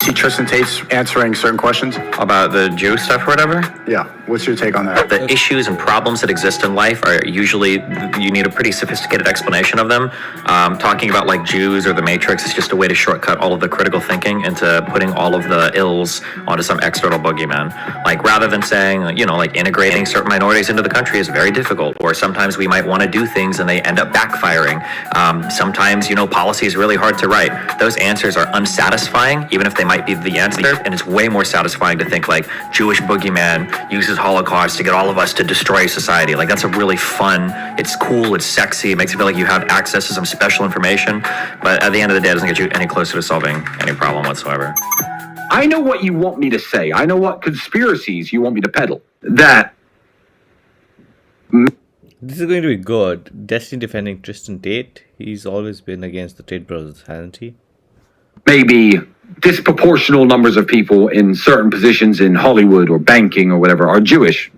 See Tristan Tate's answering certain questions about the Jew stuff or whatever. Yeah, what's your take on that? The issues and problems that exist in life are usually, you need a pretty sophisticated explanation of them. Talking about like Jews or the Matrix is just a way to shortcut all of the critical thinking into putting all of the ills onto some external boogeyman. Like rather than saying, like integrating certain minorities into the country is very difficult, or sometimes we might want to do things and they end up backfiring. Sometimes, policy is really hard to write. Those answers are unsatisfying, even if they might be the answer, and it's way more satisfying to think like Jewish boogeyman uses Holocaust to get all of us to destroy society. Like that's a really fun, it's cool, it's sexy, it makes you feel like you have access to some special information, but at the end of the day it doesn't get you any closer to solving any problem whatsoever. I know what you want me to say. I know what conspiracies you want me to peddle. That this is going to be good. Destiny defending Tristan Tate. He's always been against the Tate brothers, hasn't he? maybe disproportional numbers of people in certain positions in Hollywood or banking or whatever are Jewish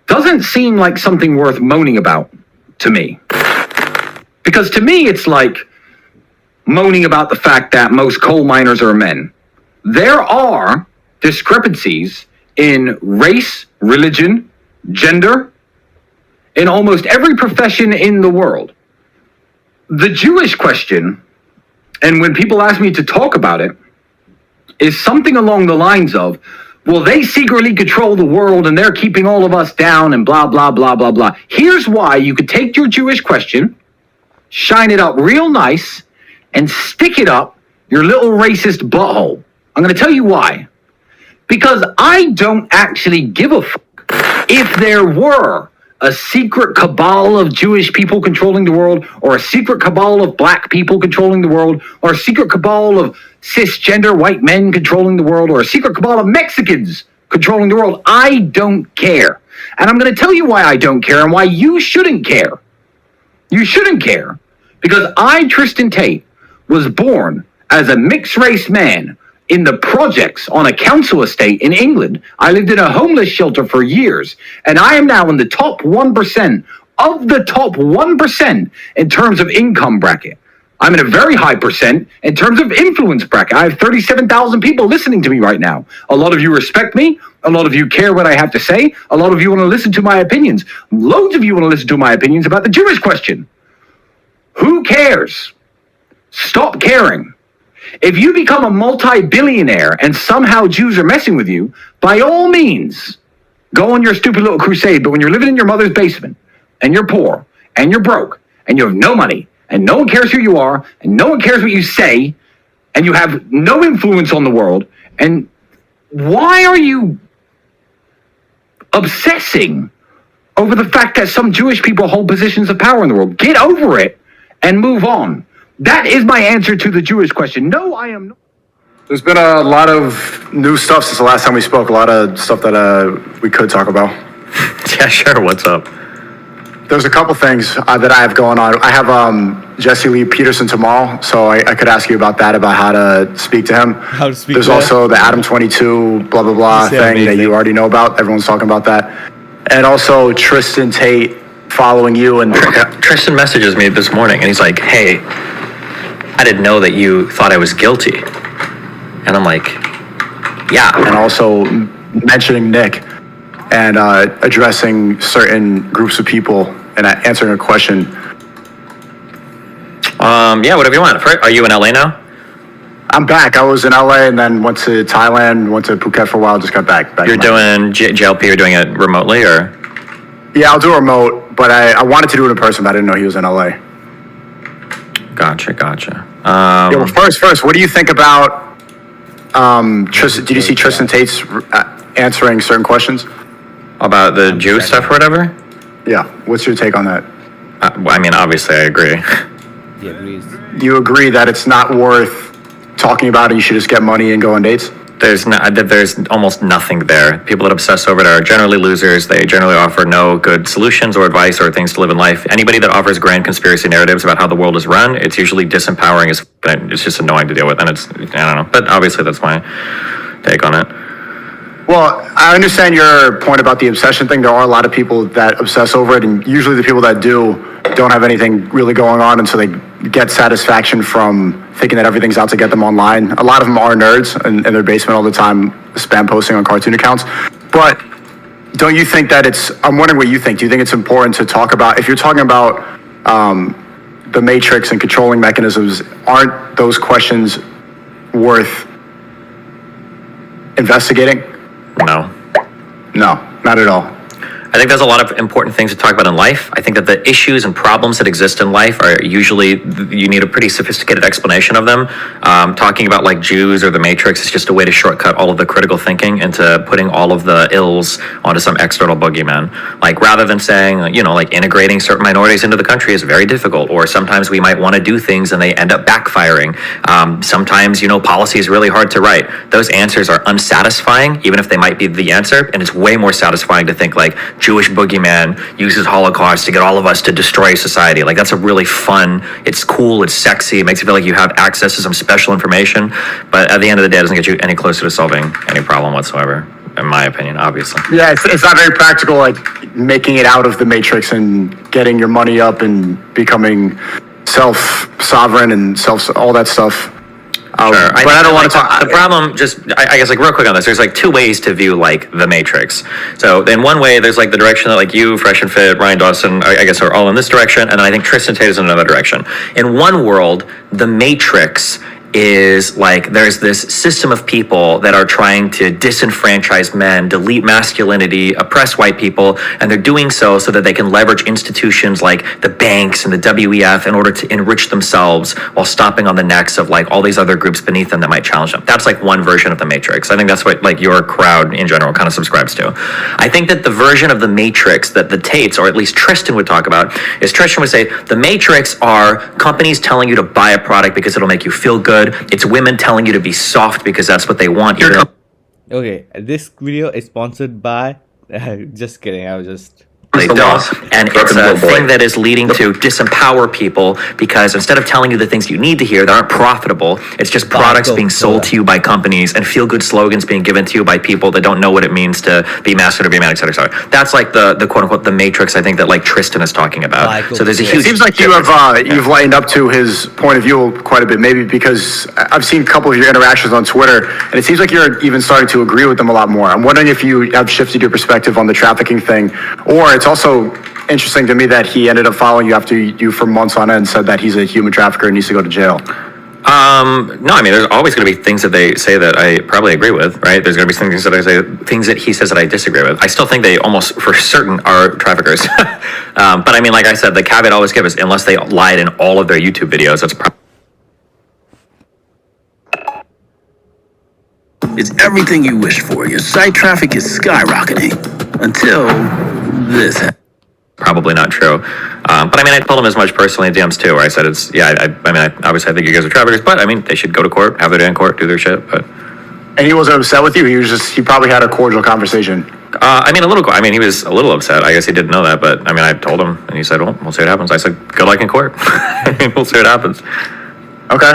doesn't seem like something worth moaning about to me. Because to me, it's like moaning about the fact that most coal miners are men. There are discrepancies in race, religion, gender, in almost every profession in the world. The Jewish question, and when people ask me to talk about it, is something along the lines of, well, they secretly control the world and they're keeping all of us down and blah, blah, blah, blah, blah. Here's why you could take your Jewish question, shine it up real nice, and stick it up your little racist butthole. I'm going to tell you why. Because I don't actually give a fuck if there were a secret cabal of Jewish people controlling the world, or a secret cabal of black people controlling the world, or a secret cabal of cisgender white men controlling the world, or a secret cabal of Mexicans controlling the world. I don't care. And I'm going to tell you why I don't care and why you shouldn't care. You shouldn't care because I, Tristan Tate, was born as a mixed-race man in the projects on a council estate in England. I lived in a homeless shelter for years, and I am now in the top 1% of the top 1% in terms of income bracket. I'm in a very high percent in terms of influence bracket. I have 37,000 people listening to me right now. A lot of you respect me. A lot of you care what I have to say. A lot of you want to listen to my opinions. Loads of you want to listen to my opinions about the Jewish question. Who cares? Stop caring. If you become a multi-billionaire and somehow Jews are messing with you, by all means, go on your stupid little crusade. But when you're living in your mother's basement and you're poor and you're broke and you have no money and no one cares who you are and no one cares what you say and you have no influence on the world, and why are you obsessing over the fact that some Jewish people hold positions of power in the world? Get over it and move on. That is my answer to the Jewish question. No, I am not. There's been a lot of new stuff since the last time we spoke, a lot of stuff that we could talk about. Yeah, sure. What's up? There's a couple things that I have going on. I have Jesse Lee Peterson tomorrow, so I could ask you about that, about how to speak to him. How to speak There's to also the Adam 22 blah, blah, blah thing that you already know about. Everyone's talking about that. And also Tristan Tate following you. And Tristan messages me this morning and he's like, hey, I didn't know that you thought I was guilty. And I'm like, yeah. And also mentioning Nick and addressing certain groups of people and answering a question. Yeah, whatever you want. Are you in LA now? I'm back. I was in LA and then went to Thailand, went to Phuket for a while, just got back. You're doing JLP, you're doing it remotely, or? Yeah, I'll do a remote, but I wanted to do it in person, but I didn't know he was in LA. Gotcha. Yeah, well, first, what do you think about Tristan? Did you see Tristan Tate's answering certain questions? About the Jew stuff or whatever? Yeah, what's your take on that? I mean, obviously, I agree. He agrees. You agree that it's not worth talking about and you should just get money and go on dates? There's almost nothing there. People that obsess over it are generally losers. They generally offer no good solutions or advice or things to live in life. Anybody that offers grand conspiracy narratives about how the world is run, it's usually disempowering. It's just annoying to deal with, and I don't know. But obviously, that's my take on it. Well, I understand your point about the obsession thing. There are a lot of people that obsess over it, and usually the people that do don't have anything really going on, and so they get satisfaction from thinking that everything's out to get them online. A lot of them are nerds in their basement all the time, spam posting on cartoon accounts. But don't you think that I'm wondering what you think. Do you think it's important to talk about, if you're talking about the Matrix and controlling mechanisms, aren't those questions worth investigating? No. No, not at all. I think there's a lot of important things to talk about in life. I think that the issues and problems that exist in life are usually, you need a pretty sophisticated explanation of them. Talking about like Jews or the Matrix is just a way to shortcut all of the critical thinking into putting all of the ills onto some external boogeyman. Like rather than saying, like integrating certain minorities into the country is very difficult, or sometimes we might want to do things and they end up backfiring. Sometimes, policy is really hard to write. Those answers are unsatisfying, even if they might be the answer, and it's way more satisfying to think like, Jewish boogeyman uses Holocaust to get all of us to destroy society. Like that's a really fun, it's cool, it's sexy, it makes you feel like you have access to some special information, but at the end of the day, it doesn't get you any closer to solving any problem whatsoever, in my opinion, obviously. Yeah, it's not very practical, like making it out of the Matrix and getting your money up and becoming self-sovereign and all that stuff. Sure. But I don't want to talk. The problem, I guess, like real quick on this, there's like two ways to view like the Matrix. So in one way, there's like the direction that like you, Fresh and Fit, Ryan Dawson, I guess, are all in this direction, and then I think Tristan Tate is in another direction. In one world, the Matrix is like there's this system of people that are trying to disenfranchise men, delete masculinity, oppress white people, and they're doing so that they can leverage institutions like the banks and the WEF in order to enrich themselves while stomping on the necks of like all these other groups beneath them that might challenge them. That's like one version of the Matrix. I think that's what like your crowd in general kind of subscribes to. I think that the version of the Matrix that the Tates, or at least Tristan, would talk about is Tristan would say the Matrix are companies telling you to buy a product because it'll make you feel good. It's women telling you to be soft because that's what they want you to. Okay, this video is sponsored by. Just kidding. I was just. They don't. And it's a thing that is leading to disempower people because instead of telling you the things you need to hear that aren't profitable, it's just products being sold to you by companies and feel-good slogans being given to you by people that don't know what it means to be masculine or be man, et cetera, et cetera. That's like the quote-unquote the Matrix, I think, that like Tristan is talking about. So there's a huge... It seems like you've lightened up to his point of view quite a bit, maybe because I've seen a couple of your interactions on Twitter, and it seems like you're even starting to agree with them a lot more. I'm wondering if you have shifted your perspective on the trafficking thing, or it's also interesting to me that he ended up following you after you for months on end said that he's a human trafficker and needs to go to jail. No, I mean, there's always going to be things that they say that I probably agree with, right? There's going to be things that I say, things that he says that I disagree with. I still think they almost for certain are traffickers. But I mean, like I said, the caveat I always give is unless they lied in all of their YouTube videos, that's probably. It's everything you wish for. Your site traffic is skyrocketing until this happens. Probably not true. But I mean, I told him as much personally in DMs too, where I said I obviously I think you guys are traffickers, but I mean, they should go to court, have their day in court, do their shit, but. And he wasn't upset with you? He probably had a cordial conversation. He was a little upset. I guess he didn't know that, but I mean, I told him and he said, well, we'll see what happens. I said, good luck in court. We'll see what happens. Okay.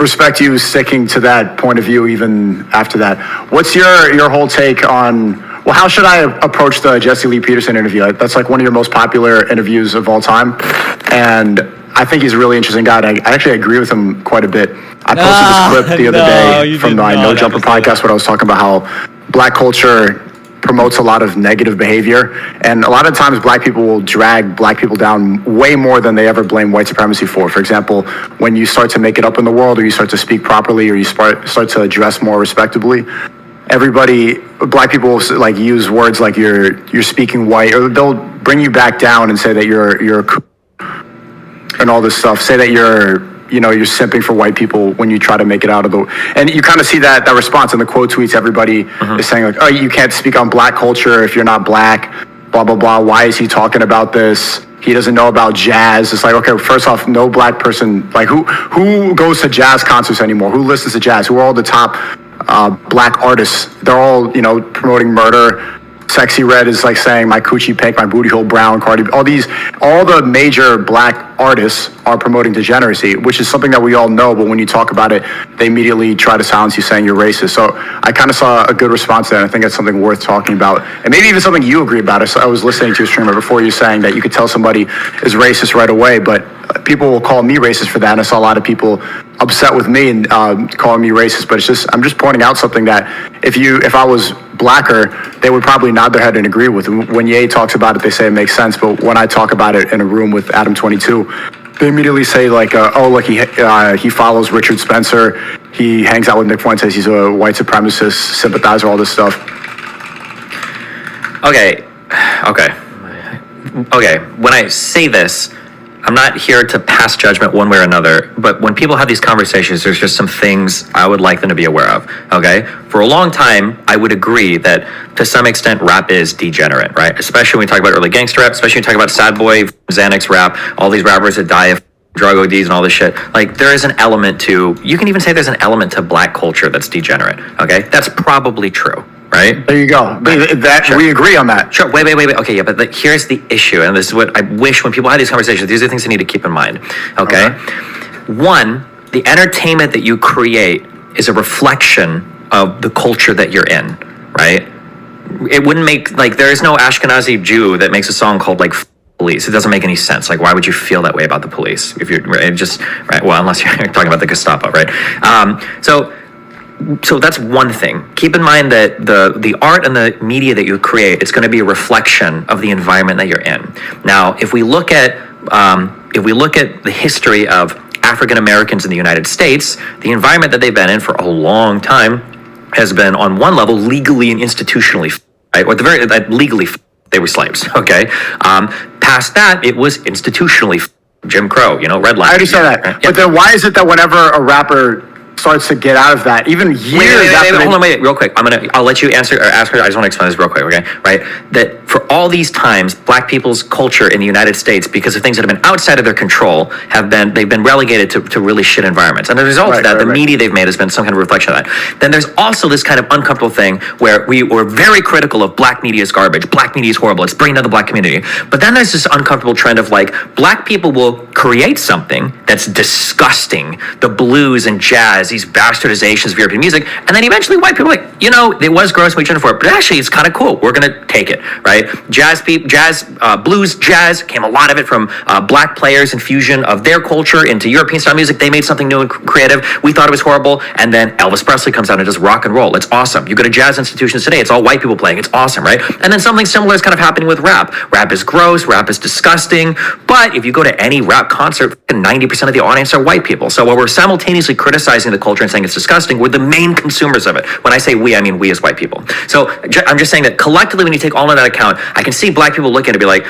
Respect you sticking to that point of view even after that. What's your whole take on, well, how should I approach the Jesse Lee Peterson interview? That's like one of your most popular interviews of all time. And I think he's a really interesting guy. I actually agree with him quite a bit. I posted this clip the other day from my No Jumper podcast where I was talking about how black culture promotes a lot of negative behavior. And a lot of times black people will drag black people down way more than they ever blame white supremacy for. For example, when you start to make it up in the world, or you start to speak properly, or you start to dress more respectably, black people will like use words like you're speaking white, or they'll bring you back down and say that you're and all this stuff. Say that you're simping for white people when you try to make it out of the, and you kind of see that response in the quote tweets. Everybody is saying like, oh, you can't speak on black culture if you're not black, blah, blah, blah. Why is he talking about this? He doesn't know about jazz. It's like, okay, first off, no black person, like who goes to jazz concerts anymore? Who listens to jazz? Who are all the top black artists? They're all, promoting murder, Sexy Red is like saying my coochie pink, my booty hole brown, Cardi, all the major black artists are promoting degeneracy, which is something that we all know, but when you talk about it, they immediately try to silence you saying you're racist. So I kind of saw a good response there, and I think that's something worth talking about. And maybe even something you agree about. I was listening to a streamer before you saying that you could tell somebody is racist right away, but people will call me racist for that, and I saw a lot of people upset with me and calling me racist, but I'm just pointing out something that if I was blacker, they would probably nod their head and agree with. When Ye talks about it, they say it makes sense, but when I talk about it in a room with Adam 22, they immediately say like, oh, look, he follows Richard Spencer, he hangs out with Nick Fuentes, he's a white supremacist, sympathizer, all this stuff. Okay. When I say this, I'm not here to pass judgment one way or another, but when people have these conversations, there's just some things I would like them to be aware of, okay? For a long time, I would agree that to some extent rap is degenerate, right? Especially when we talk about early gangster rap, especially when we talk about Sad Boy, Xanax rap, all these rappers that die of drug ODs and all this shit. Like, there is an element to, you can even say there's an element to black culture that's degenerate, okay? That's probably true. Right? There you go. Sure. We agree on that. Sure. Wait. Okay, yeah, but here's the issue, and this is what I wish when people have these conversations, these are things they need to keep in mind. Okay? One, the entertainment that you create is a reflection of the culture that you're in, right? It wouldn't make, like, there is no Ashkenazi Jew that makes a song called, like, police. It doesn't make any sense. Like, why would you feel that way about the police? If you're right, well, unless you're talking about the Gestapo, right? So that's one thing. Keep in mind that the art and the media that you create, it's going to be a reflection of the environment that you're in. Now, if we look at the history of African Americans in the United States, the environment that they've been in for a long time has been, on one level, legally and institutionally, right? Or at the very legally, they were slaves. Okay. Past that, it was institutionally Jim Crow. Redlining. I already said that. Yeah. But then why is it that whenever a rapper starts to get out of that, even years after hold on, real quick. I'll let you answer or ask her. I just want to explain this real quick, okay? Right? That for all these times, black people's culture in the United States, because of things that have been outside of their control, they've been relegated to really shit environments. And as a result of that, the media they've made has been some kind of reflection of that. Then there's also this kind of uncomfortable thing where we were very critical of black media is garbage, black media is horrible, it's bringing down the black community. But then there's this uncomfortable trend of like, black people will create something that's disgusting, the blues and jazz, these bastardizations of European music, and then eventually white people are like, it was gross, we turned for it, but actually it's kind of cool. We're gonna take it, right? Blues, jazz came a lot of it from black players and fusion of their culture into European style music. They made something new and creative. We thought it was horrible, and then Elvis Presley comes out and does rock and roll. It's awesome. You go to jazz institutions today, it's all white people playing. It's awesome, right? And then something similar is kind of happening with rap. Rap is gross, rap is disgusting, but if you go to any rap concert, 90% of the audience are white people. So while we're simultaneously criticizing the culture and saying it's disgusting, we're the main consumers of it. When I say we, I mean we as white people. So I'm just saying that collectively, when you take all of that account, I can see black people looking at it and be like,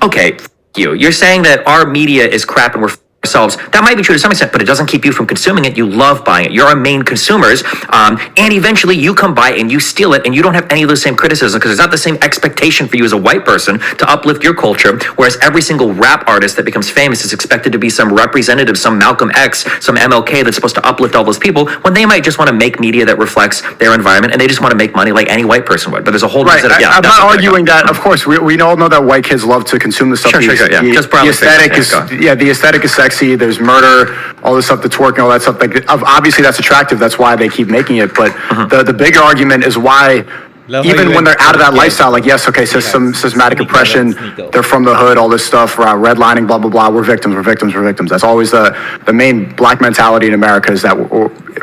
okay, you're saying that our media is crap and we're ourselves. That might be true to some extent, but it doesn't keep you from consuming it. You love buying it. You're our main consumers. And eventually you come by and you steal it, and you don't have any of the same criticism because there's not the same expectation for you as a white person to uplift your culture. Whereas every single rap artist that becomes famous is expected to be some representative, some Malcolm X, some MLK that's supposed to uplift all those people, when they might just want to make media that reflects their environment, and they just want to make money like any white person would. But there's a whole right. I'm not arguing that. Of course, we all know that white kids love to consume the stuff. Sure, yeah. The aesthetic is the aesthetic is sexy. There's murder, all this stuff, the twerking, all that stuff. Like, obviously, that's attractive. That's why they keep making it. But the bigger argument is why, even when they're out of that lifestyle, like, yes, okay, some systematic oppression, they're from the hood, all this stuff, redlining, blah, blah, blah, we're victims. That's always the main black mentality in America, is that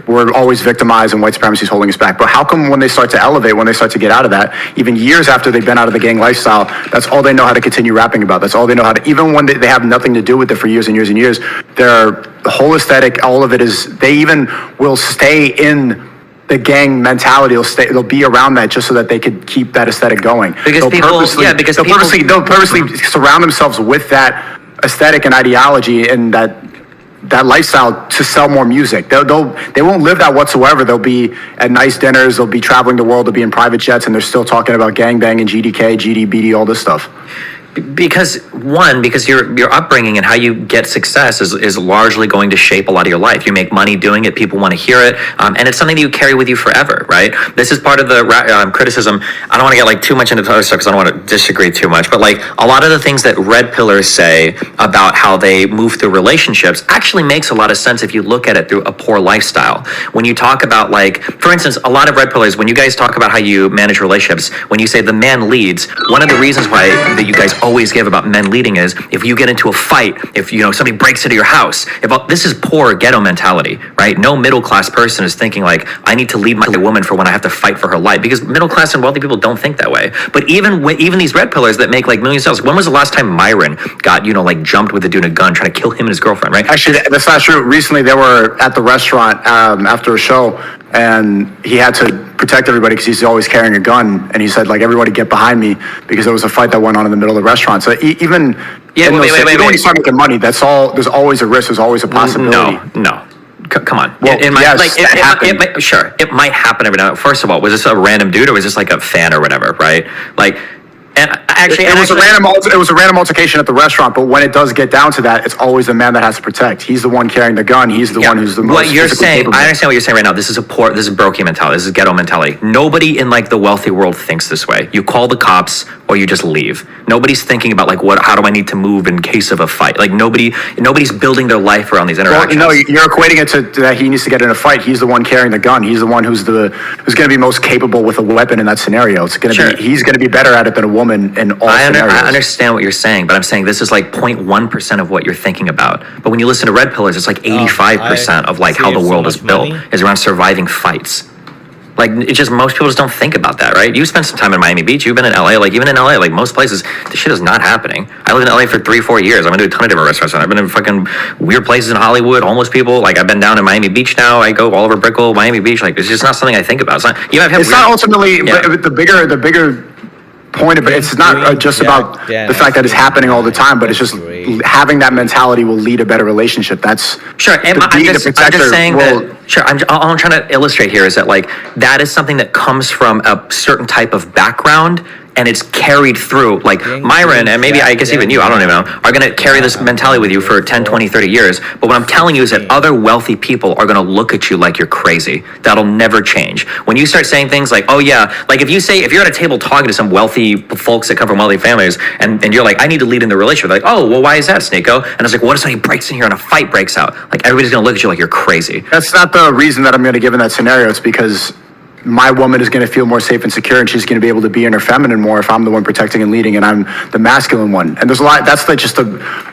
we're always victimized and white supremacy is holding us back. But how come when they start to elevate, when they start to get out of that, even years after they've been out of the gang lifestyle, that's all they know how to continue rapping about. That's all they know how to, even when they have nothing to do with it for years and years and years, the whole aesthetic, all of it is, they even will stay in the gang mentality. They'll be around that just so that they could keep that aesthetic going. They'll purposely surround themselves with that aesthetic and ideology and that lifestyle to sell more music. They won't live that whatsoever. They'll be at nice dinners, they'll be traveling the world, they'll be in private jets, and they're still talking about gangbang and GDK, GDBD, all this stuff. Because your upbringing and how you get success is largely going to shape a lot of your life. You make money doing it, people want to hear it, and it's something that you carry with you forever, right? This is part of the criticism. I don't want to get like too much into the other stuff because I don't want to disagree too much, but like a lot of the things that red pillars say about how they move through relationships actually makes a lot of sense if you look at it through a poor lifestyle. When you talk about, like, for instance, a lot of red pillars, when you guys talk about how you manage relationships, when you say the man leads, one of the reasons why that you guys always give about men leading is if you get into a fight, if somebody breaks into your house, this is poor ghetto mentality, right? No middle class person is thinking like, I need to lead my woman for when I have to fight for her life, because middle class and wealthy people don't think that way. But even these red pillars that make like millions of dollars, when was the last time Myron got like jumped with a dude in a gun trying to kill him and his girlfriend, right? Actually, that's not true. Recently, they were at the restaurant after a show, and he had to protect everybody because he's always carrying a gun. And he said, like, everybody get behind me, because there was a fight that went on in the middle of the restaurant. So even when you start making money, that's all. There's always a risk. There's always a possibility. No. Come on. Well, Sure, it might happen every now and then. First of all, was this a random dude or was this like a fan or whatever, right? Like, and it was a random altercation at the restaurant, but when it does get down to that, it's always the man that has to protect. He's the one carrying the gun. He's the one who's the most. What you're saying, I understand what you're saying right now. This is brokey mentality. This is ghetto mentality. Nobody in like the wealthy world thinks this way. You call the cops or you just leave. Nobody's thinking about like how do I need to move in case of a fight? Like nobody's building their life around these interactions. Well, no, you're equating it to that he needs to get in a fight. He's the one carrying the gun. He's the one who's going to be most capable with a weapon in that scenario. He's going to be better at it than a woman in all scenarios. I understand what you're saying, but I'm saying this is like 0.1% of what you're thinking about. But when you listen to red pillars, it's like 85% of like how the world is built is around surviving fights. Like, it's just most people just don't think about that, right? You spent some time in Miami Beach. You've been in LA. Like, even in LA, like most places, this shit is not happening. I lived in LA for 3-4 years. I've been to a ton of different restaurants. I've been in fucking weird places in Hollywood, homeless people. Like, I've been down in Miami Beach now. I go all over Brickell, Miami Beach. Like, it's just not something I think about. It's not. Not ultimately the bigger point of it. It's not just about the fact that it's happening all the time, but it's just having that mentality will lead a better relationship. That's sure. I'm just saying that. Sure. All I'm trying to illustrate here is that like that is something that comes from a certain type of background. And it's carried through, like Myron, and maybe I guess even you, I don't even know, are going to carry this mentality with you for 10, 20, 30 years. But what I'm telling you is that other wealthy people are going to look at you like you're crazy. That'll never change. When you start saying things like, oh yeah, like if you're at a table talking to some wealthy folks that come from wealthy families, and you're like, I need to lead in the relationship. They're like, oh, well, why is that, Sneako? And I was like, what if somebody breaks in here and a fight breaks out? Like everybody's going to look at you like you're crazy. That's not the reason that I'm going to give in that scenario. It's because my woman is going to feel more safe and secure, and she's going to be able to be in her feminine more if I'm the one protecting and leading and I'm the masculine one. And there's a lot, that's just the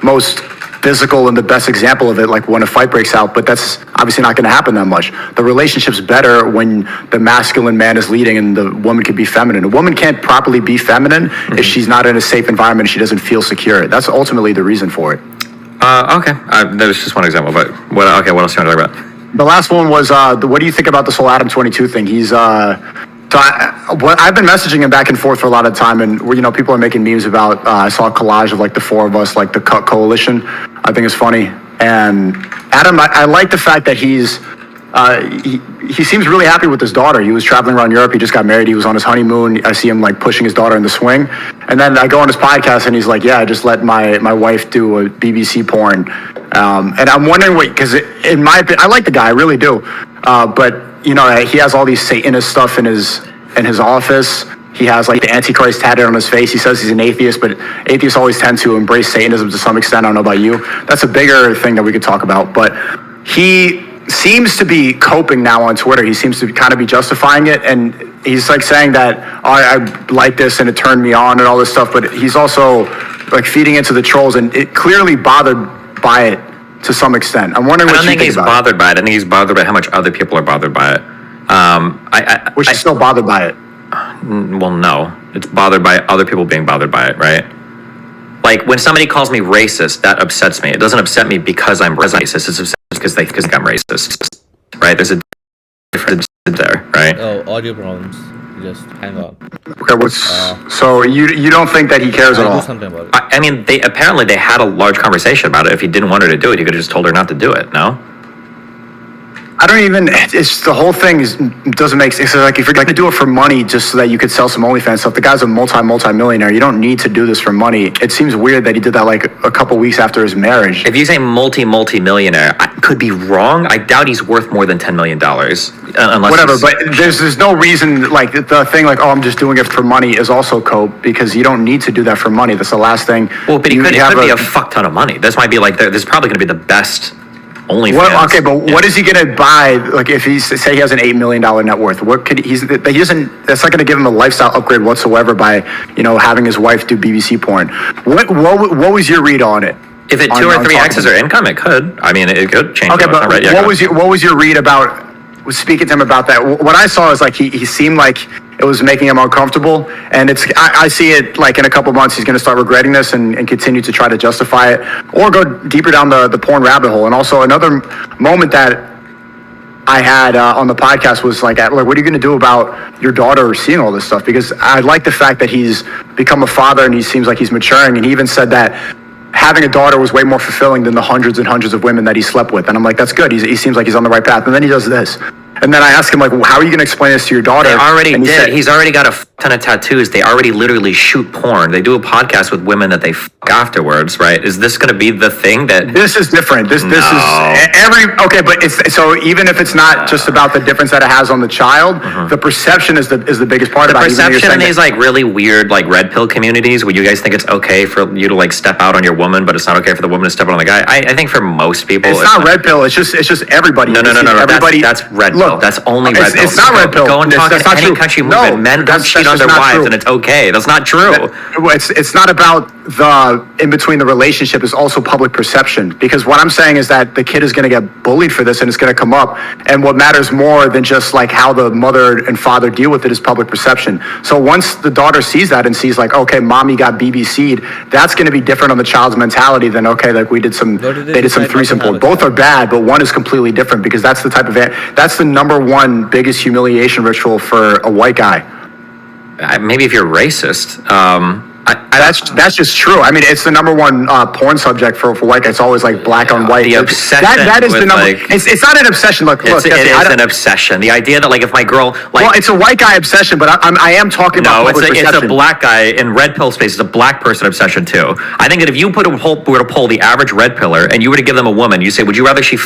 most physical and the best example of it, like when a fight breaks out, but that's obviously not going to happen that much. The relationship's better when the masculine man is leading and the woman can be feminine. A woman can't properly be feminine if she's not in a safe environment and she doesn't feel secure. That's ultimately the reason for it. Okay. That was just one example, but what else do you want to talk about? The last one was, what do you think about this whole Adam 22 thing? I've been messaging him back and forth for a lot of time, and people are making memes about, I saw a collage of like the four of us, like the Cut Coalition. I think it's funny. And Adam, I like the fact that he seems really happy with his daughter. He was traveling around Europe. He just got married. He was on his honeymoon. I see him like pushing his daughter in the swing. And then I go on his podcast and he's like, yeah, I just let my wife do a BBC porn. And I'm wondering because in my opinion, I like the guy, I really do. But he has all these Satanist stuff in his office. He has like the Antichrist tatted on his face. He says he's an atheist, but atheists always tend to embrace Satanism to some extent. I don't know about you. That's a bigger thing that we could talk about. But he seems to be coping now on Twitter. He seems to kind of be justifying it. And he's like saying that, I like this and it turned me on and all this stuff. But he's also like feeding into the trolls, and it clearly bothered by it to some extent. I'm wondering what you think about it. I don't think he's bothered by it. I think he's bothered by how much other people are bothered by it. Which is still bothered by it. Well, no. It's bothered by other people being bothered by it, right? Like, when somebody calls me racist, that upsets me. It doesn't upset me because I'm racist. It's upset because they think I'm racist, right? There's a difference there, right? Oh, audio problems. Just hang on. Okay, so you don't think that he cares at all? Do something about it. I mean, they had a large conversation about it. If he didn't want her to do it, he could have just told her not to do it. No. I don't even. It's the whole thing doesn't make sense. It's like if you're going to do it for money, just so that you could sell some OnlyFans stuff. The guy's a multi-millionaire. You don't need to do this for money. It seems weird that he did that like a couple weeks after his marriage. If you say multi-millionaire, I could be wrong. I doubt he's worth more than $10 million. Unless Whatever, but there's no reason, like, the thing like, oh, I'm just doing it for money is also cope, because you don't need to do that for money. That's the last thing. Well, but it could be a fuck ton of money. This might be like, this is probably going to be the best OnlyFans. Well, okay, but what is he going to buy? Like, if he say he has an $8 million net worth, what could he doesn't? That's not going to give him a lifestyle upgrade whatsoever by having his wife do BBC porn. What was your read on it? If it 2 or 3 X's are income, it could. I mean, it could change. Okay, but what was your read about speaking to him about that? What I saw is like he seemed like it was making him uncomfortable, and I see it like in a couple months he's going to start regretting this and continue to try to justify it or go deeper down the porn rabbit hole. And also another moment that I had on the podcast was like, what are you going to do about your daughter seeing all this stuff? Because I like the fact that he's become a father and he seems like he's maturing, and he even said that having a daughter was way more fulfilling than the hundreds and hundreds of women that he slept with. And I'm like, that's good. He seems like he's on the right path. And then he does this. And then I asked him, like, well, how are you going to explain this to your daughter? They already and did. He's already got a ton of tattoos. They already literally shoot porn. They do a podcast with women that they afterwards, right? Is this going to be the thing that... This is different. This is okay, but it's so even if it's not just about the difference that it has on the child, the perception is the biggest part about it. The perception in these like really weird like red pill communities where you guys think it's okay for you to like step out on your woman, but it's not okay for the woman to step out on the guy. I think for most people it's not red pill. It's just everybody. No. Everybody. That's red pill. That's only red pill. It's not red pill. Go and talk to any country movement. Men don't cheat on their wives, and it's okay. That's not true. It's not about the in between the relationship. Is also public perception, because what I'm saying is that the kid is going to get bullied for this, and it's going to come up. And what matters more than just like how the mother and father deal with it is public perception. So once the daughter sees that and sees like, okay, mommy got BBC'd, that's going to be different on the child's mentality than okay, like they did some threesome porn. Both are bad, but one is completely different, because that's the type of that's the number one biggest humiliation ritual for a white guy. Maybe if you're racist. That's just true. I mean, it's the number one porn subject for white guys. It's always like black on white. The obsession. That is the number. Like, it's not an obsession. Look, it is an obsession. The idea that like if my girl like, well, it's a white guy obsession, but I am talking about public perception. It's a black guy in red pill space. It's a black person obsession too. I think that if you were to poll the average red piller and you were to give them a woman, you say, would you rather she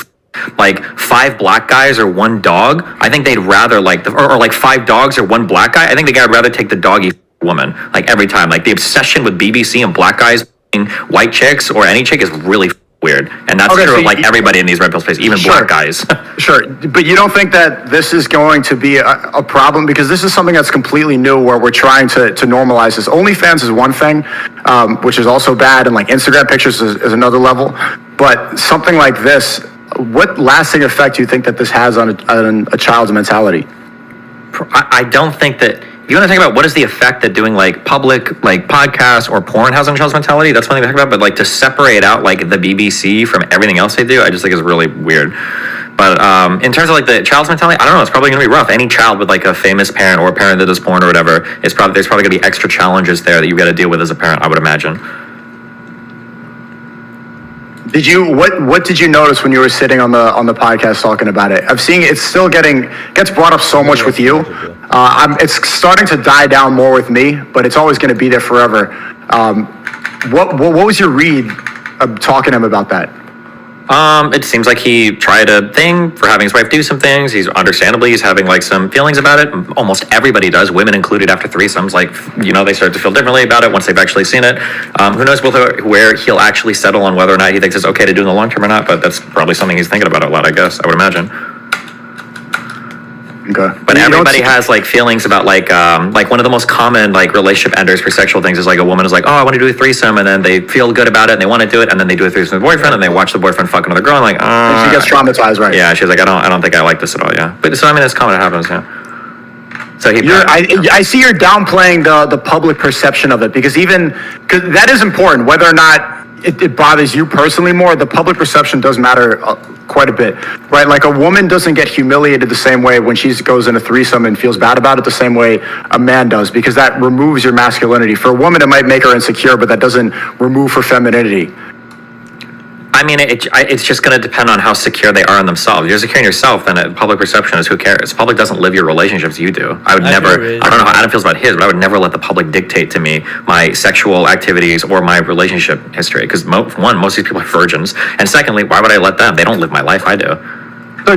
like 5 black guys or 1 dog? I think they'd rather like or like 5 dogs or 1 black guy. I think the guy would rather take the doggy woman like every time. Like the obsession with BBC and black guys being white chicks or any chick is really weird, and that's true of like everybody in these red pill spaces, even black guys. Sure, but you don't think that this is going to be a problem, because this is something that's completely new where we're trying to normalize this. OnlyFans is one thing, which is also bad, and like Instagram pictures is another level. But something like this, what lasting effect do you think that this has on a child's mentality? I don't think that. You want to think about what is the effect that doing like public like podcasts or porn has on a child's mentality? That's one thing to talk about. But like to separate out like the BBC from everything else they do, I just think is really weird. But in terms of like the child's mentality, I don't know. It's probably going to be rough. Any child with like a famous parent or a parent that does porn or whatever, there's probably going to be extra challenges there that you've got to deal with as a parent, I would imagine. What did you notice when you were sitting on the podcast talking about it? I'm seeing it's still gets brought up so much with you. It's starting to die down more with me, but it's always going to be there forever. What was your read of talking to him about that? It seems like he tried a thing for having his wife do some things. He's having like some feelings about it. Almost everybody does, women included, after threesomes. Like, they start to feel differently about it once they've actually seen it. Who knows where he'll actually settle on whether or not he thinks it's okay to do in the long term or not, but that's probably something he's thinking about a lot, I guess, I would imagine. Okay. But everybody has like feelings about like one of the most common like relationship enders for sexual things is like a woman is like, oh, I want to do a threesome, and then they feel good about it and they want to do it, and then they do a threesome with a boyfriend and they watch the boyfriend fuck another girl and like, and she gets traumatized, right? Yeah, she's like, I don't think I like this at all. Yeah, but so I mean, it's common, it happens. Yeah. So I see you're downplaying the public perception of it, because that is important, whether or not it bothers you personally more. The public perception does matter quite a bit, right? Like a woman doesn't get humiliated the same way when she goes in a threesome and feels bad about it the same way a man does, because that removes your masculinity. For a woman, it might make her insecure, but that doesn't remove her femininity. I mean, it's just going to depend on how secure they are in themselves. You're secure in yourself, then public perception is who cares. Public doesn't live your relationships, you do. I would never, I don't know how Adam feels about his, but I would never let the public dictate to me my sexual activities or my relationship history. Because one, most of these people are virgins. And secondly, why would I let them? They don't live my life, I do. So,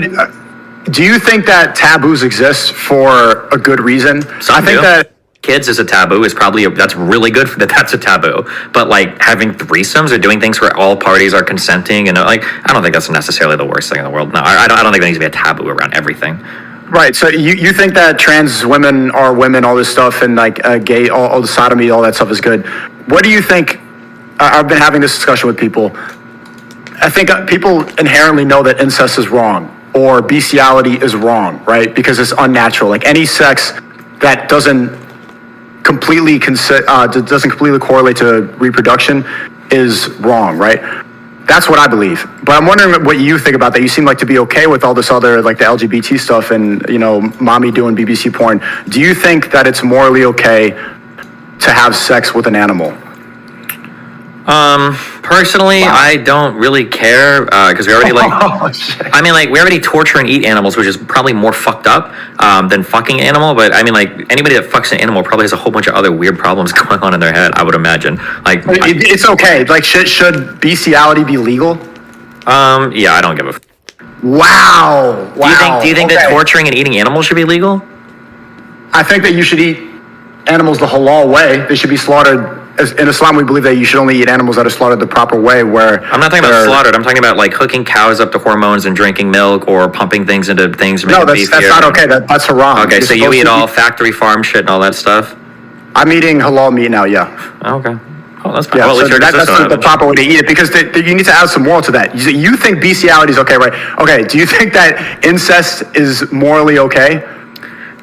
do you think that taboos exist for a good reason? I think that kids as a taboo is probably that's really good that that's a taboo, but like having threesomes or doing things where all parties are consenting and like I don't think that's necessarily the worst thing in the world. No, I don't think there needs to be a taboo around everything. Right. So you think that trans women are women, all this stuff, and like gay, all the sodomy, all that stuff is good. What do you think? I've been having this discussion with people. I think people inherently know that incest is wrong or bestiality is wrong, right? Because it's unnatural. Like any sex that doesn't completely correlate to reproduction is wrong, right? That's what I believe. But I'm wondering what you think about that. You seem like to be okay with all this other, like the LGBT stuff and, you know, mommy doing BBC porn. Do you think that it's morally okay to have sex with an animal? Personally, wow. I don't really care because we already I mean, like we already torture and eat animals, which is probably more fucked up than fucking animal. But I mean, like anybody that fucks an animal probably has a whole bunch of other weird problems going on in their head. I would imagine. Like it's okay. Like should bestiality be legal? Yeah, I don't give a. Wow. Do you think that torturing and eating animals should be legal? I think that you should eat animals the halal way. They should be slaughtered. In Islam, we believe that you should only eat animals that are slaughtered the proper way. Where I'm not talking about slaughtered. I'm talking about like hooking cows up to hormones and drinking milk or pumping things into things. No, that's not okay. That's haram. Okay, so you eat all factory farm shit and all that stuff. I'm eating halal meat now. Yeah. Okay. Oh, that's fine. Yeah, well, so that's the proper way to eat it because you need to add some moral to that. You think bestiality is okay, right? Okay. Do you think that incest is morally okay?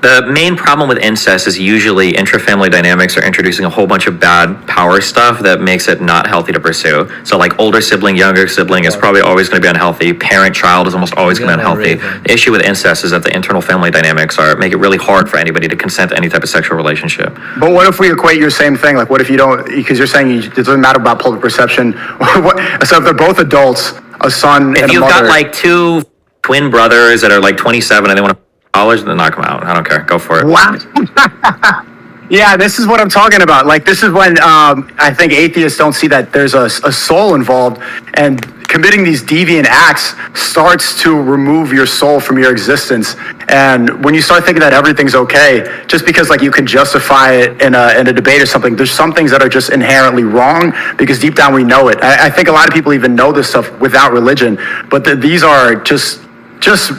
The main problem with incest is usually intra-family dynamics are introducing a whole bunch of bad power stuff that makes it not healthy to pursue. So like older sibling, younger sibling is probably always going to be unhealthy. Parent-child is almost always going to be unhealthy. The issue with incest is that the internal family dynamics make it really hard for anybody to consent to any type of sexual relationship. But what if we equate your same thing? Like what if you don't, because you're saying it doesn't matter about public perception. So if they're both adults, a son and a mother. If you've got like two twin brothers that are like 27 and they want to college, then knock them out. I don't care. Go for it. Wow. Yeah, this is what I'm talking about. Like, this is when I think atheists don't see that there's a soul involved, and committing these deviant acts starts to remove your soul from your existence. And when you start thinking that everything's okay, just because like you can justify it in a debate or something, there's some things that are just inherently wrong because deep down we know it. I think a lot of people even know this stuff without religion, but these are just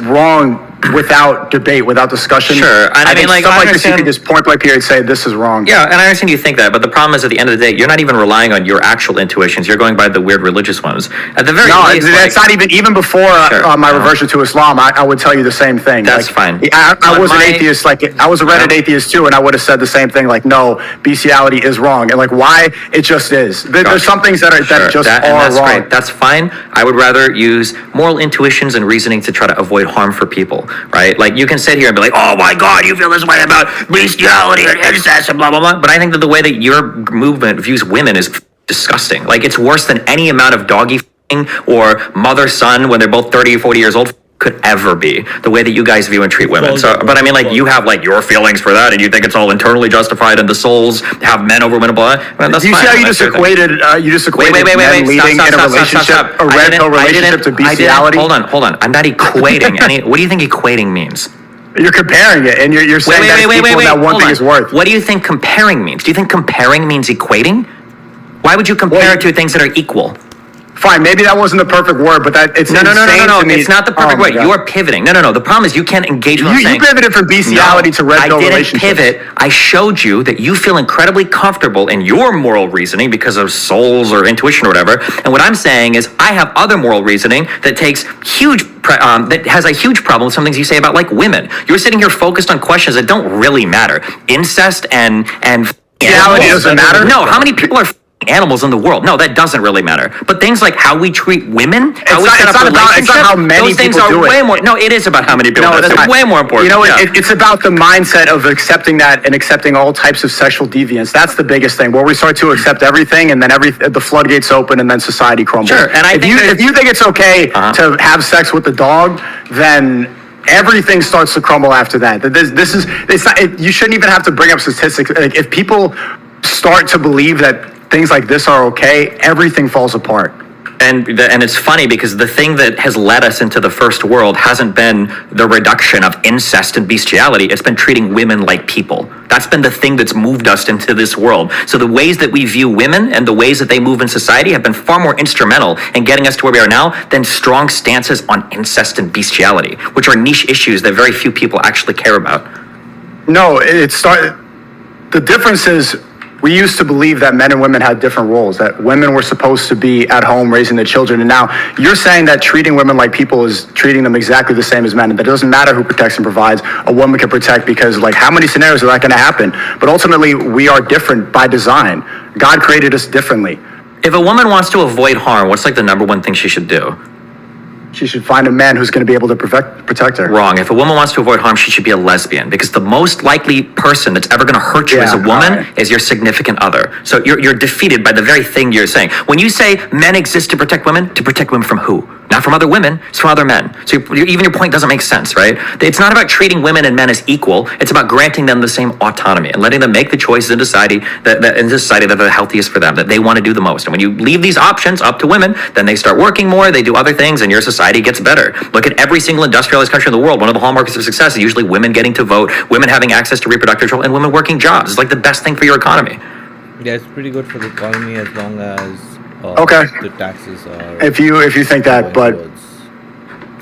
wrong without debate, without discussion. Sure, and I mean, like stuff like this, you could just point blank period say this is wrong. Yeah, and I understand you think that, but the problem is at the end of the day, you're not even relying on your actual intuitions. You're going by the weird religious ones. At the very least, that's not even before my reversion to Islam. I would tell you the same thing. That's fine. I was an atheist. Like I was a Reddit atheist too, and I would have said the same thing. Like, no, bestiality is wrong, and like why it just is. There's some things that are wrong. Great. That's fine. I would rather use moral intuitions and reasoning to try to avoid harm for people. Right? Like you can sit here and be like, oh my God, you feel this way about bestiality and incest and blah, blah, blah. But I think that the way that your movement views women is disgusting. Like it's worse than any amount of doggy or mother-son when they're both 30 or 40 years old could ever be, the way that you guys view and treat women. So, but I mean, like you have like your feelings for that and you think it's all internally justified and the souls have men over women, blah. Well, that's you fine. see how you just equated men leading in a relationship, a red pill relationship to bestiality? Hold on. I'm not equating any, what do you think equating means? You're comparing it, and you're saying that one thing is worth. What do you think comparing means? Do you think comparing means equating? Why would you compare two things that are equal? Fine, maybe that wasn't the perfect word, but it's no. It's not the perfect word. You are pivoting. No. The problem is you can't engage with you pivoted from bestiality to red pill relationships. I didn't pivot. I showed you that you feel incredibly comfortable in your moral reasoning because of souls or intuition or whatever. And what I'm saying is I have other moral reasoning that takes that has a huge problem with some things you say about like women. You're sitting here focused on questions that don't really matter. Incest and bestiality doesn't matter? No. How many people are animals in the world. No, that doesn't really matter. But things like how we treat women, how we set up relationships, it's not how many those things people are do it. way more. No, it is about how many people. No, do it. It's way more important. You know, Yeah. it's about the mindset of accepting that and accepting all types of sexual deviance. That's the biggest thing. Where we start to accept everything, and then the floodgates open, and then society crumbles. Sure, and if you think it's okay to have sex with the dog, then everything starts to crumble after that. It's not. You shouldn't even have to bring up statistics. Like, if people start to believe that things like this are okay, everything falls apart. And it's funny because the thing that has led us into the first world hasn't been the reduction of incest and bestiality. It's been treating women like people. That's been the thing that's moved us into this world. So the ways that we view women and the ways that they move in society have been far more instrumental in getting us to where we are now than strong stances on incest and bestiality, which are niche issues that very few people actually care about. No, the difference is, we used to believe that men and women had different roles, that women were supposed to be at home raising their children. And now you're saying that treating women like people is treating them exactly the same as men. And that it doesn't matter who protects and provides, a woman can protect, because, like, how many scenarios are that going to happen? But ultimately, we are different by design. God created us differently. If a woman wants to avoid harm, what's like the number one thing she should do? She should find a man who's going to be able to protect her. Wrong. If a woman wants to avoid harm, she should be a lesbian, because the most likely person that's ever going to hurt you as a woman is your significant other. So you're defeated by the very thing you're saying. When you say men exist to protect women from who? Not from other women, it's from other men. So even your point doesn't make sense, right? It's not about treating women and men as equal. It's about granting them the same autonomy and letting them make the choices in society that are the healthiest for them, that they want to do the most. And when you leave these options up to women, then they start working more, they do other things, and your society gets better. Look at every single industrialized country in the world. One of the hallmarks of success is usually women getting to vote, women having access to reproductive control, and women working jobs. It's like the best thing for your economy. Yeah, it's pretty good for the economy as long as the taxes are. If you think that, but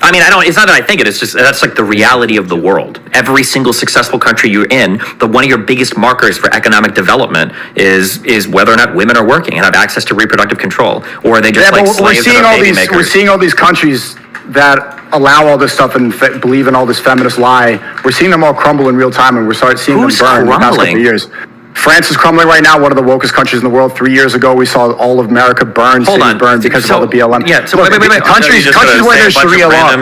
I mean, it's not that I think it, it's just, that's like the reality of the world. Every single successful country you're in, one of your biggest markers for economic development is whether or not women are working and have access to reproductive control, or are they just like slaves that are baby makers. We're seeing all these countries that allow all this stuff and believe in all this feminist lie. We're seeing them all crumble in real time, and we're seeing them burn in the past couple of years. France is crumbling right now, one of the wokest countries in the world. 3 years ago, we saw all of America burn, cities burn because of all the BLM. Yeah, so look, wait. Countries where there's Sharia law.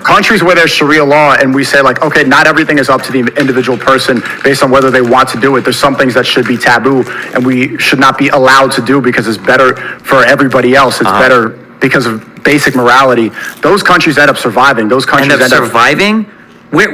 Countries where there's Sharia law, and we say, like, okay, not everything is up to the individual person based on whether they want to do it. There's some things that should be taboo, and we should not be allowed to do because it's better for everybody else. It's better because of basic morality. Those countries end up surviving. Those countries end up surviving. Where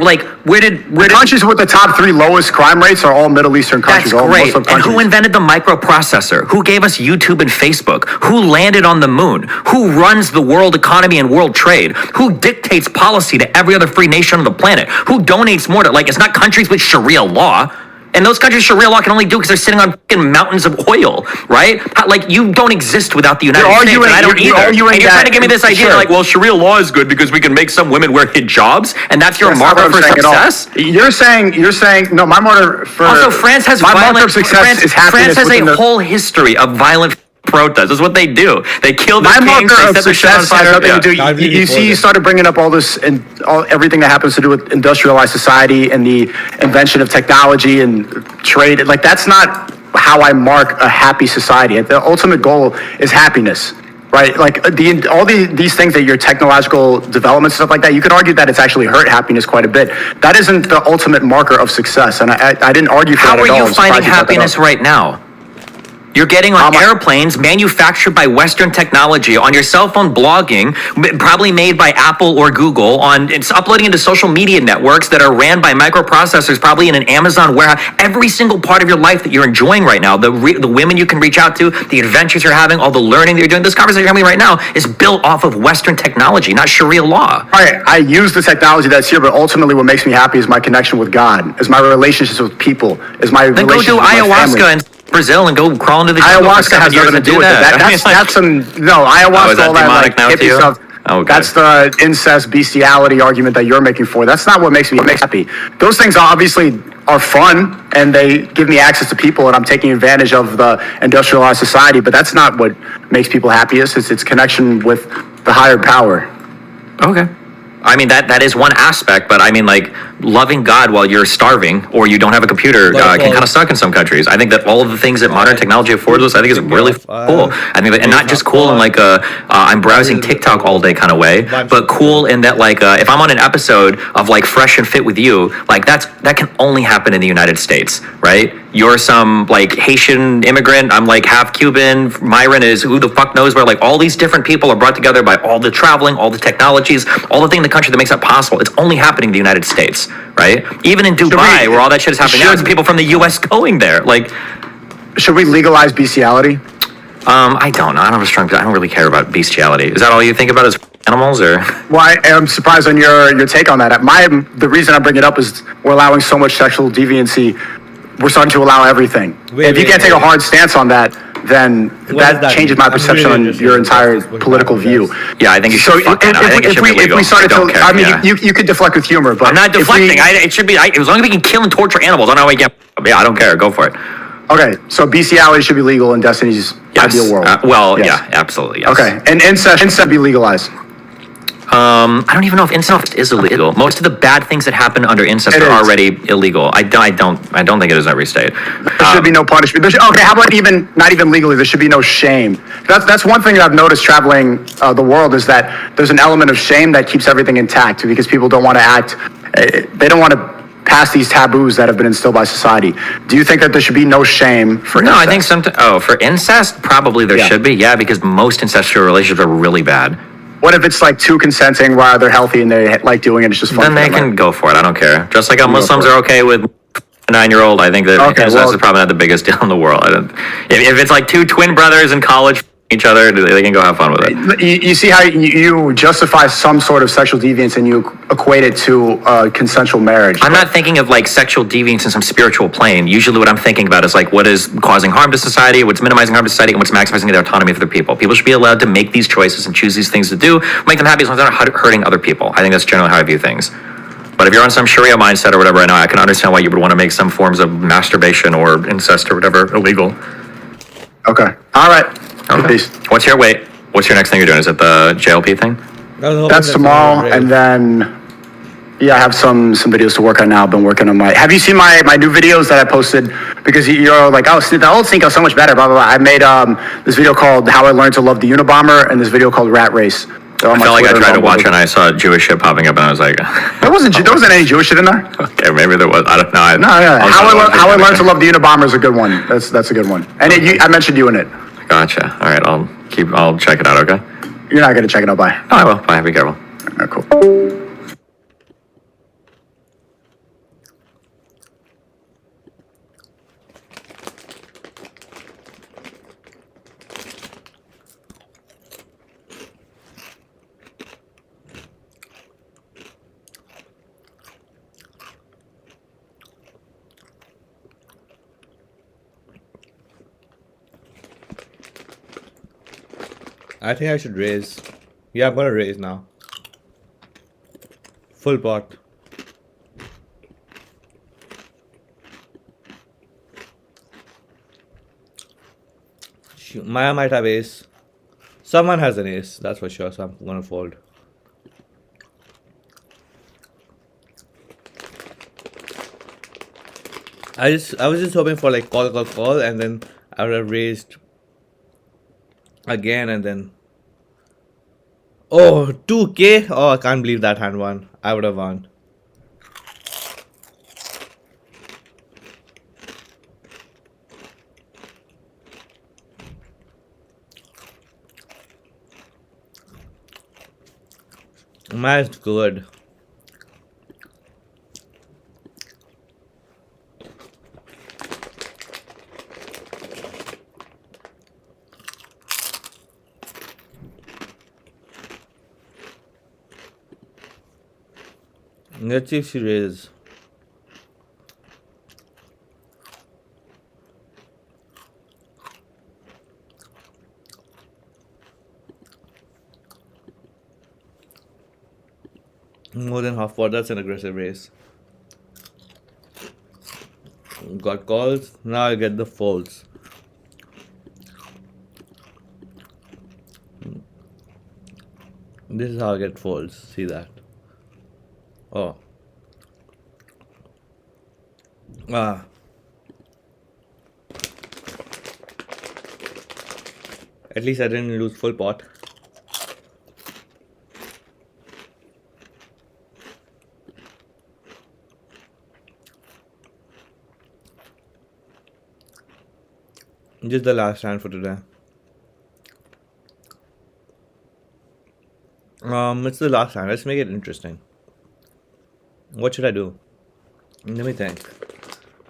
countries with the top 3 lowest crime rates are all Middle Eastern countries. That's great. Muslim countries. And who invented the microprocessor? Who gave us YouTube and Facebook? Who landed on the moon? Who runs the world economy and world trade? Who dictates policy to every other free nation on the planet? Who donates more to, it's not countries with Sharia law. And those countries Sharia law can only do because they're sitting on fucking mountains of oil, right? You don't exist without the United States, and I don't either. And you're trying to give me this idea, well, Sharia law is good because we can make some women wear hijabs, and that's your marker for success? You're saying, no, my marker for... Also, France has marker of success is happiness. France has a whole history of violent protests. That's what they do. They kill the kings, they set the shit on fire. You see, you started bringing up all this and everything that happens to do with industrialized society and the invention of technology and trade. Like, that's not how I mark a happy society. The ultimate goal is happiness, right? Like, these things that your technological development, stuff like that, you could argue that it's actually hurt happiness quite a bit. That isn't the ultimate marker of success, and I didn't argue for that at all. How are you finding happiness right now? You're getting on airplanes manufactured by Western technology, on your cell phone blogging, probably made by Apple or Google, it's uploading into social media networks that are ran by microprocessors, probably in an Amazon warehouse. Every single part of your life that you're enjoying right now, the women you can reach out to, the adventures you're having, all the learning that you're doing, this conversation you're having right now is built off of Western technology, not Sharia law. All right, I use the technology that's here, but ultimately what makes me happy is my connection with God, is my relationships with people, is my then go do ayahuasca and Brazil and go crawl into the ayahuasca has nothing to do with it. That's some ayahuasca, all that like hippie stuff. Okay. That's the incest bestiality argument that you're making for. That's not what makes me happy. Those things obviously are fun and they give me access to people and I'm taking advantage of the industrialized society, but that's not what makes people happiest. It's its connection with the higher power. Okay. I mean, that is one aspect, but I mean, like, loving God while you're starving or you don't have a computer can kind of suck in some countries. I think that all of the things that modern technology affords us, I think is really cool. I think, and not just cool in like a I'm browsing TikTok all day kind of way, but cool in that like if I'm on an episode of like Fresh and Fit with You, like that can only happen in the United States, right? You're some like Haitian immigrant. I'm like half Cuban. Myron is who the fuck knows where. Like all these different people are brought together by all the traveling, all the technologies, all the thing in the country that makes that possible. It's only happening in the United States, right? Even in Dubai, where all that shit is happening now, it's people from the U.S. going there. Like, should we legalize bestiality? I don't know. I don't have a strong. I don't really care about bestiality. Is that all you think about? Is animals or? Well, I am surprised on your take on that. The reason I bring it up is we're allowing so much sexual deviancy. We're starting to allow everything. If you can't take a hard stance on that, then that changes my perception on your entire political view. Yeah, I think you should. If we started to, I mean, you could deflect with humor, but I'm not deflecting. It should be. As long as we can kill and torture animals, I don't know why we can't. Yeah, I don't care. Go for it. Okay, so bestiality should be legal in Destiny's ideal world. Yeah, absolutely. Yes. Okay, and incest be legalized. I don't even know if incest is illegal. Most of the bad things that happen under incest are already illegal. I don't think it is in every state. There should be no punishment. Okay, how about not even legally? There should be no shame. That's one thing that I've noticed traveling the world is that there's an element of shame that keeps everything intact because people don't want to act. They don't want to pass these taboos that have been instilled by society. Do you think that there should be no shame for incest? No, I think for incest, probably there should be. Yeah, because most incestual relationships are really bad. What if it's like two consenting while they're healthy and they like doing it? It's just fun. Then they can go for it. I don't care. Just like how Muslims are okay with a 9-year-old, I think that incest is probably not the biggest deal in the world. If it's like two twin brothers in college each other, they can go have fun with it. You see how you justify some sort of sexual deviance and you equate it to consensual marriage. I'm not thinking of like sexual deviance in some spiritual plane. Usually what I'm thinking about is like what is causing harm to society, what's minimizing harm to society, and what's maximizing their autonomy for the people. People should be allowed to make these choices and choose these things to do, make them happy as long as they're not hurting other people. I think that's generally how I view things. But if you're on some Sharia mindset or whatever, I know I can understand why you would want to make some forms of masturbation or incest or whatever illegal. Okay. All right. Okay. Peace. What's your next thing you're doing? Is it the JLP thing? That's tomorrow, and then I have some videos to work on now. I've been working on my. Have you seen my new videos that I posted? Because you're like, oh, the old Sneako so much better. Blah blah blah. I made this video called "How I Learned to Love the Unabomber" and this video called "Rat Race." I felt like I tried to watch it and I saw Jewish shit popping up and I was like, there wasn't any Jewish shit in there. Okay, maybe there was. I don't know. How I Learned to Love the Unabomber is a good one. That's a good one. And I mentioned you in it. Gotcha. All right, I'll check it out. Okay. You're not gonna check it out. Bye. Oh, I will. Bye. Be careful. All right, cool. I think I should raise. Yeah, I'm gonna raise now. Full pot. Maya might have ace. Someone has an ace, that's for sure, so I'm gonna fold. I was just hoping for like call, and then I would have raised again, and then 2k. Oh, I can't believe that hand won. I would have won. Maya's good. Let's see if she raises. More than half pot, that's an aggressive raise. Got calls, now I get the folds. This is how I get folds, see that. Oh. Ah. At least I didn't lose full pot. Just the last hand for today. It's the last hand. Let's make it interesting. What should I do? Let me think.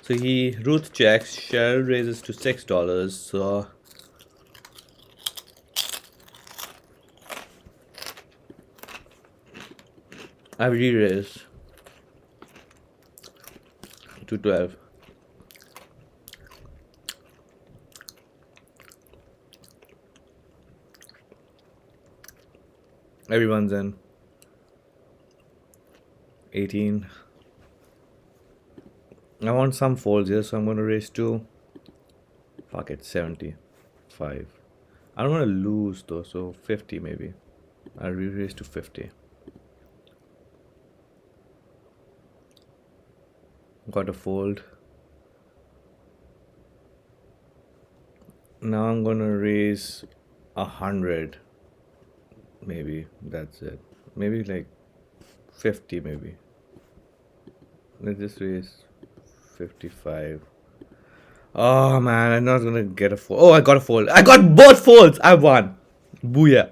So Ruth checks. Cheryl raises to $6. So I re-raise to 12. Everyone's in. 18. I want some folds here, so I'm gonna raise 2. Fuck it, 75. I don't want to lose though, so 50 maybe. I'll re-raise to 50. Got a fold. Now I'm gonna raise 100. Maybe that's it. Maybe like 50 maybe. Let's just raise 55. Oh man, I'm not gonna get a fold. Oh, I got a fold. I got both folds. I won. Booyah.